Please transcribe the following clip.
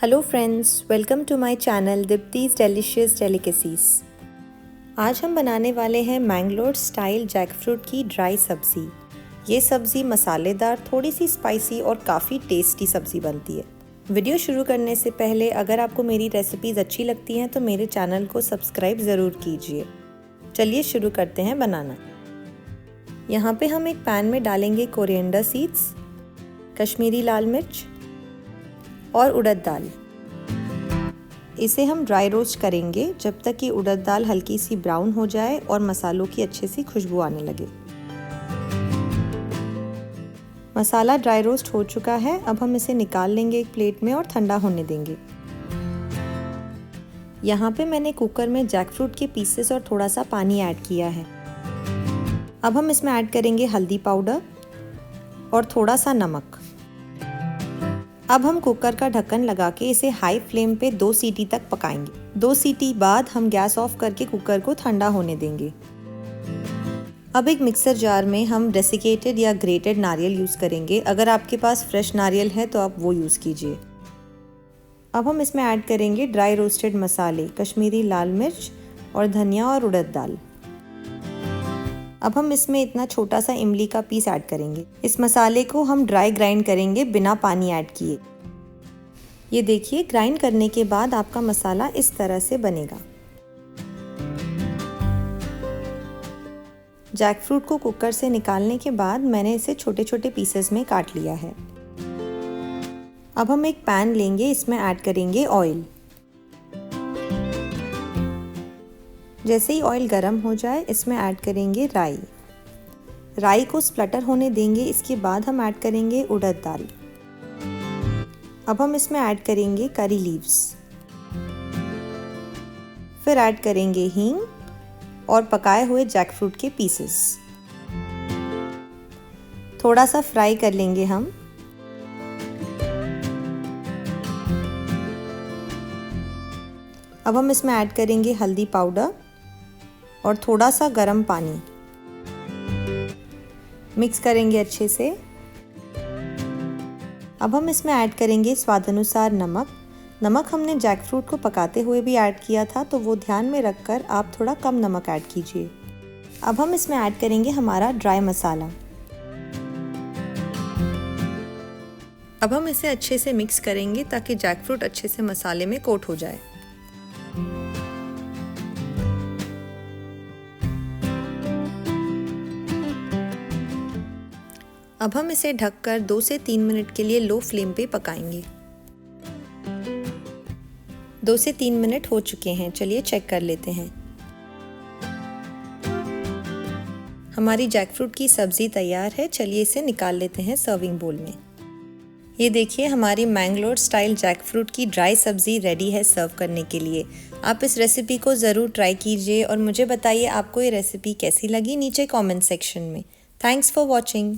Hello friends, welcome to my channel Deepti's delicious delicacies. आज हम बनाने वाले हैं मैंगलोर स्टाइल जैकफ्रूट की ड्राई सब्ज़ी। ये सब्ज़ी मसालेदार, थोड़ी सी स्पाइसी और काफ़ी टेस्टी सब्ज़ी बनती है। वीडियो शुरू करने से पहले अगर आपको मेरी रेसिपीज़ अच्छी लगती हैं तो मेरे चैनल को सब्सक्राइब ज़रूर कीजिए। चलिए शुरू करते हैं बनाना। यहाँ पे हम एक पैन में डालेंगे कोरिएंडर सीड्स, कश्मीरी लाल मिर्च और उड़द दाल। इसे हम ड्राई रोस्ट करेंगे जब तक कि उड़द दाल हल्की सी ब्राउन हो जाए और मसालों की अच्छे सी खुशबू आने लगे। मसाला ड्राई रोस्ट हो चुका है। अब हम इसे निकाल लेंगे एक प्लेट में और ठंडा होने देंगे। यहाँ पे मैंने कुकर में जैकफ्रूट के पीसेस और थोड़ा सा पानी ऐड किया है। अब हम इसमें ऐड करेंगे हल्दी पाउडर और थोड़ा सा नमक। अब हम कुकर का ढक्कन लगा के इसे हाई फ्लेम पे 2 सीटी तक पकाएंगे। 2 सीटी बाद हम गैस ऑफ करके कुकर को ठंडा होने देंगे। अब एक मिक्सर जार में हम डेसिकेटेड या ग्रेटेड नारियल यूज़ करेंगे। अगर आपके पास फ्रेश नारियल है तो आप वो यूज़ कीजिए। अब हम इसमें ऐड करेंगे ड्राई रोस्टेड मसाले, कश्मीरी लाल मिर्च और धनिया और उड़द दाल। अब हम इसमें इतना छोटा सा इमली का पीस ऐड करेंगे। इस मसाले को हम ड्राई ग्राइंड करेंगे बिना पानी ऐड किए। ये देखिए, ग्राइंड करने के बाद आपका मसाला इस तरह से बनेगा। जैकफ्रूट को कुकर से निकालने के बाद मैंने इसे छोटे छोटे पीसेस में काट लिया है। अब हम एक पैन लेंगे, इसमें ऐड करेंगे ऑयल। जैसे ही ऑयल गर्म हो जाए इसमें ऐड करेंगे राई। राई को स्प्लटर होने देंगे। इसके बाद हम ऐड करेंगे उड़द दाल। अब हम इसमें ऐड करेंगे करी लीव्स, फिर ऐड करेंगे हींग और पकाए हुए जैकफ्रूट के पीसेस। थोड़ा सा फ्राई कर लेंगे हम। अब हम इसमें ऐड करेंगे हल्दी पाउडर और थोड़ा सा गर्म पानी। मिक्स करेंगे अच्छे से। अब हम इसमें ऐड करेंगे स्वाद अनुसार नमक। नमक हमने जैकफ्रूट को पकाते हुए भी ऐड किया था, तो वो ध्यान में रखकर आप थोड़ा कम नमक ऐड कीजिए। अब हम इसमें ऐड करेंगे हमारा ड्राई मसाला। अब हम इसे अच्छे से मिक्स करेंगे ताकि जैकफ्रूट अच्छे से मसाले में कोट हो जाए। अब हम इसे ढककर 2 से 3 मिनट के लिए लो फ्लेम पे पकाएंगे। 2 से 3 मिनट हो चुके हैं। चलिए चेक कर लेते हैं। हमारी जैकफ्रूट की सब्ज़ी तैयार है। चलिए इसे निकाल लेते हैं सर्विंग बोल में। ये देखिए, हमारी मैंगलोर स्टाइल जैकफ्रूट की ड्राई सब्ज़ी रेडी है सर्व करने के लिए। आप इस रेसिपी को ज़रूर ट्राई कीजिए और मुझे बताइए आपको ये रेसिपी कैसी लगी नीचे कमेंट सेक्शन में। Thanks for watching.